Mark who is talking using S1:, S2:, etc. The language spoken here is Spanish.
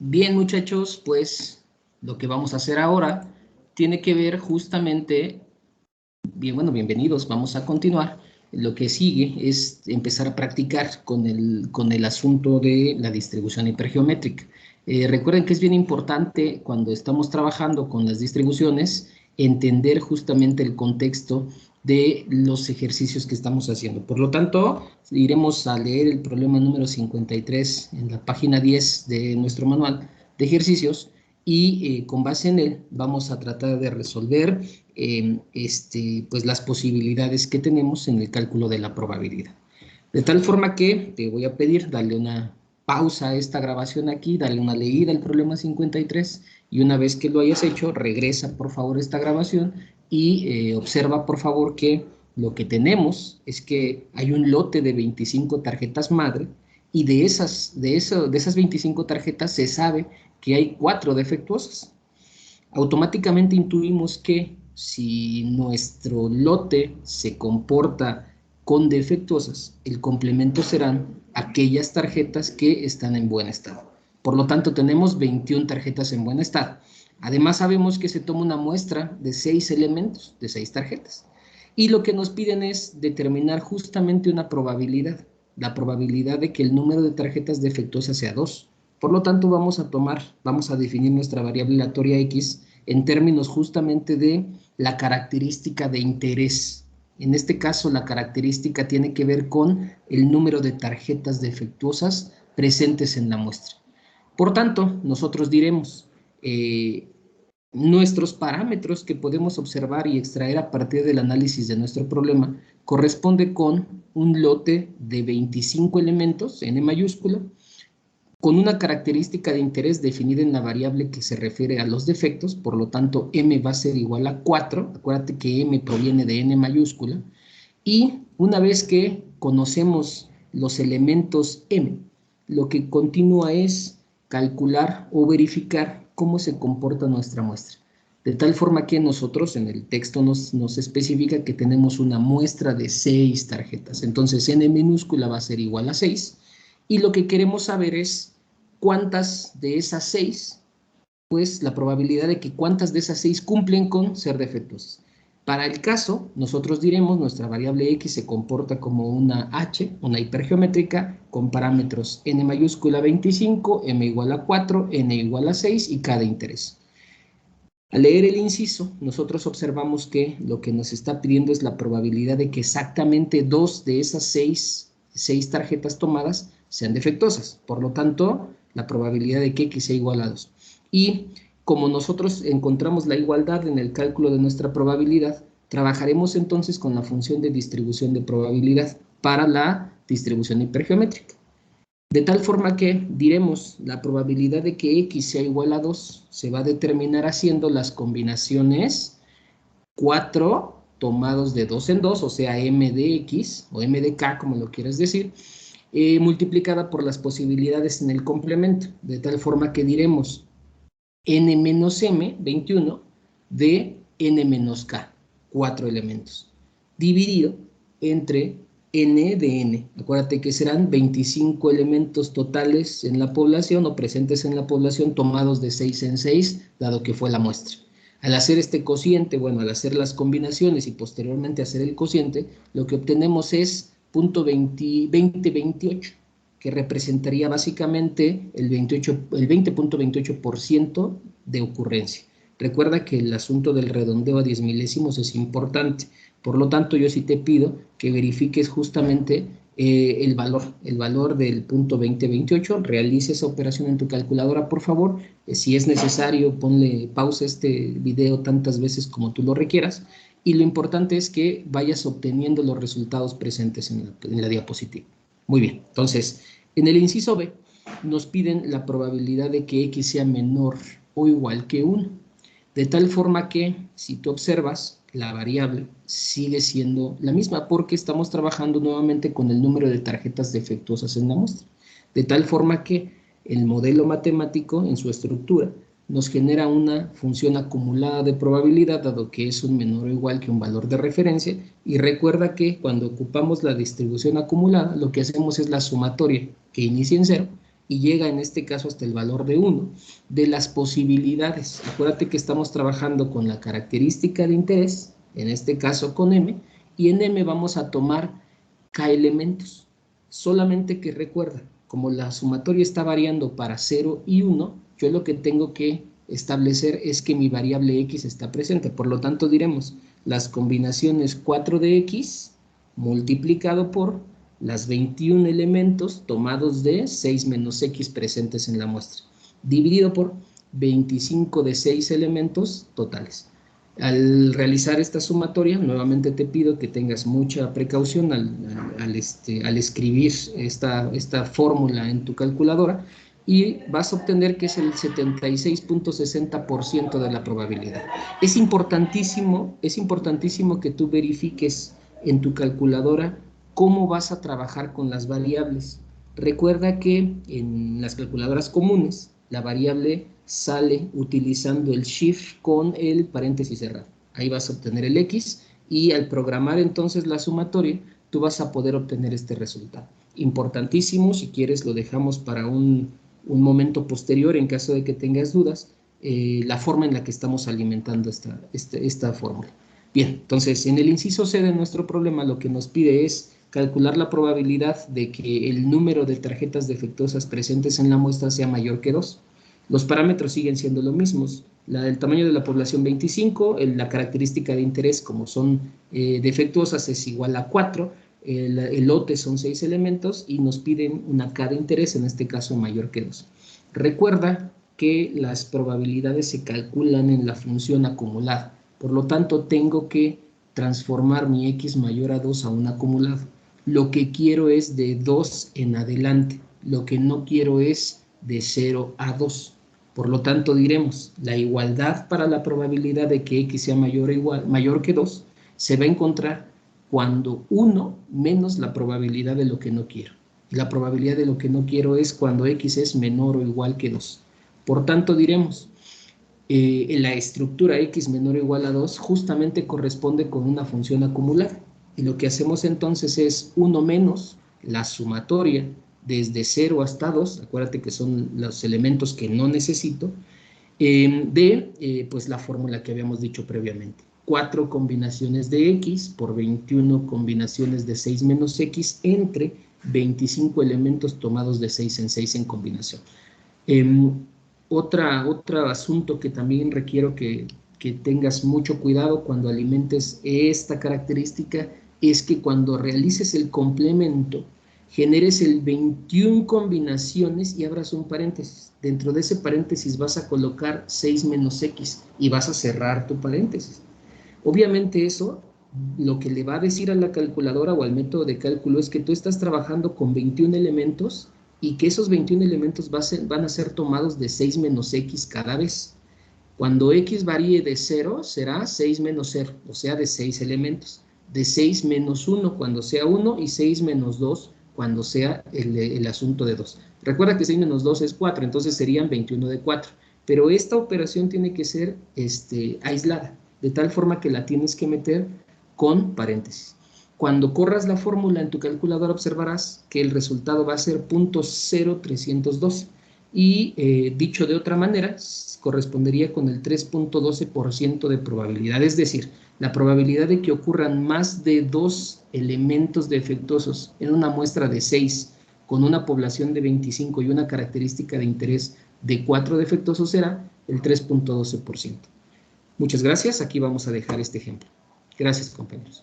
S1: Bien, muchachos, pues lo que vamos a hacer ahora tiene que ver justamente, bien, bueno, bienvenidos, vamos a continuar. Lo que sigue es empezar a practicar con el asunto de la distribución hipergeométrica. Recuerden que es bien importante cuando estamos trabajando con las distribuciones entender justamente el contexto de los ejercicios que estamos haciendo. Por lo tanto, iremos a leer el problema número 53 en la página 10 de nuestro manual de ejercicios y con base en él vamos a tratar de resolver pues las posibilidades que tenemos en el cálculo de la probabilidad. De tal forma que te voy a pedir darle una pausa a esta grabación aquí, darle una leída al problema 53 y una vez que lo hayas hecho, regresa por favor esta grabación y observa por favor que lo que tenemos es que hay un lote de 25 tarjetas madre y de esas 25 tarjetas se sabe que hay 4 defectuosas. Automáticamente intuimos que si nuestro lote se comporta con defectuosas, el complemento serán aquellas tarjetas que están en buen estado. Por lo tanto, tenemos 21 tarjetas en buen estado. Además, sabemos que se toma una muestra de 6 elementos, de 6 tarjetas. Y lo que nos piden es determinar justamente una probabilidad, la probabilidad de que el número de tarjetas defectuosas sea 2. Por lo tanto, vamos a definir nuestra variable aleatoria x en términos justamente de la característica de interés. En este caso, la característica tiene que ver con el número de tarjetas defectuosas presentes en la muestra. Por tanto, nosotros diremos, nuestros parámetros que podemos observar y extraer a partir del análisis de nuestro problema corresponde con un lote de 25 elementos, n mayúscula, con una característica de interés definida en la variable que se refiere a los defectos, por lo tanto, m va a ser igual a 4, acuérdate que m proviene de n mayúscula, y una vez que conocemos los elementos m, lo que continúa es calcular o verificar cómo se comporta nuestra muestra. De tal forma que nosotros en el texto nos especifica que tenemos una muestra de 6 tarjetas. Entonces, n minúscula va a ser igual a 6, y lo que queremos saber es cuántas de esas 6, pues la probabilidad de que cuántas de esas 6 cumplen con ser defectuosas. Para el caso, nosotros diremos nuestra variable x se comporta como una h, una hipergeométrica, con parámetros n mayúscula 25, m igual a 4, n igual a 6 y k de interés. Al leer el inciso, nosotros observamos que lo que nos está pidiendo es la probabilidad de que exactamente 2 de esas 6 tarjetas tomadas sean defectuosas. Por lo tanto, la probabilidad de que x sea igual a 2. Y como nosotros encontramos la igualdad en el cálculo de nuestra probabilidad, trabajaremos entonces con la función de distribución de probabilidad para la distribución hipergeométrica. De tal forma que diremos la probabilidad de que x sea igual a 2 se va a determinar haciendo las combinaciones 4 tomados de 2 en 2, o sea, m de x o m de k, como lo quieras decir, multiplicada por las posibilidades en el complemento, de tal forma que diremos n menos m, 21, de n menos k, 4 elementos, dividido entre n de n. Acuérdate que serán 25 elementos totales en la población o presentes en la población tomados de 6 en 6, dado que fue la muestra. Al hacer este cociente, bueno, al hacer las combinaciones y posteriormente hacer el cociente, lo que obtenemos es 20.28, que representaría básicamente el 20.28% de ocurrencia. Recuerda que el asunto del redondeo a 10 milésimos es importante. Por lo tanto, yo sí te pido que verifiques justamente el valor del punto 2028, realice esa operación en tu calculadora, por favor. Si es necesario, ponle pausa a este video tantas veces como tú lo requieras. Y lo importante es que vayas obteniendo los resultados presentes en la diapositiva. Muy bien, entonces, en el inciso B nos piden la probabilidad de que x sea menor o igual que 1. De tal forma que, si tú observas, la variable sigue siendo la misma porque estamos trabajando nuevamente con el número de tarjetas defectuosas en la muestra. De tal forma que el modelo matemático en su estructura nos genera una función acumulada de probabilidad, dado que es un menor o igual que un valor de referencia, y recuerda que cuando ocupamos la distribución acumulada, lo que hacemos es la sumatoria que inicia en 0 y llega en este caso hasta el valor de 1, de las posibilidades. Acuérdate que estamos trabajando con la característica de interés, en este caso con M, y en M vamos a tomar K elementos. Solamente que recuerda, como la sumatoria está variando para 0 y 1, yo lo que tengo que establecer es que mi variable X está presente. Por lo tanto, diremos las combinaciones 4 de X multiplicado por las 21 elementos tomados de 6 menos X presentes en la muestra, dividido por 25 de 6 elementos totales. Al realizar esta sumatoria, nuevamente te pido que tengas mucha precaución al escribir esta fórmula en tu calculadora, y vas a obtener que es el 76.60% de la probabilidad. Es importantísimo que tú verifiques en tu calculadora cómo vas a trabajar con las variables. Recuerda que en las calculadoras comunes, la variable sale utilizando el shift con el paréntesis cerrado. Ahí vas a obtener el X, y al programar entonces la sumatoria, tú vas a poder obtener este resultado. Importantísimo, si quieres lo dejamos para un momento posterior en caso de que tengas dudas, la forma en la que estamos alimentando esta fórmula. Bien, entonces en el inciso C de nuestro problema lo que nos pide es calcular la probabilidad de que el número de tarjetas defectuosas presentes en la muestra sea mayor que 2. Los parámetros siguen siendo los mismos. El tamaño de la población 25, la característica de interés como son defectuosas es igual a 4, el lote son 6 elementos y nos piden una K de interés, en este caso mayor que 2. Recuerda que las probabilidades se calculan en la función acumulada, por lo tanto tengo que transformar mi X mayor a 2 a un acumulado. Lo que quiero es de 2 en adelante, lo que no quiero es de 0 a 2. Por lo tanto, diremos, la igualdad para la probabilidad de que X sea mayor que 2 se va a encontrar cuando 1 menos la probabilidad de lo que no quiero. La probabilidad de lo que no quiero es cuando X es menor o igual que 2. Por tanto, diremos, la estructura X menor o igual a 2 justamente corresponde con una función acumulada. Y lo que hacemos entonces es 1 menos la sumatoria desde 0 hasta 2, acuérdate que son los elementos que no necesito, pues la fórmula que habíamos dicho previamente. 4 combinaciones de X por 21 combinaciones de 6 menos X entre 25 elementos tomados de 6 en 6 en combinación. Otro asunto que también requiero que tengas mucho cuidado cuando alimentes esta característica es que cuando realices el complemento, generes el 21 combinaciones y abras un paréntesis. Dentro de ese paréntesis vas a colocar 6 menos X y vas a cerrar tu paréntesis. Obviamente eso, lo que le va a decir a la calculadora o al método de cálculo es que tú estás trabajando con 21 elementos y que esos 21 elementos van a ser tomados de 6 menos X cada vez. Cuando X varíe de 0, será 6 menos 0, o sea, de 6 elementos. De 6 menos 1 cuando sea 1 y 6 menos 2 cuando sea el asunto de 2. Recuerda que 6 menos 2 es 4, entonces serían 21 de 4. Pero esta operación tiene que ser aislada, de tal forma que la tienes que meter con paréntesis. Cuando corras la fórmula en tu calculadora observarás que el resultado va a ser 0.0312 y dicho de otra manera correspondería con el 3.12% de probabilidad, es decir, la probabilidad de que ocurran más de 2 elementos defectuosos en una muestra de 6 con una población de 25 y una característica de interés de 4 defectuosos será el 3.12%. Muchas gracias, aquí vamos a dejar este ejemplo. Gracias, compañeros.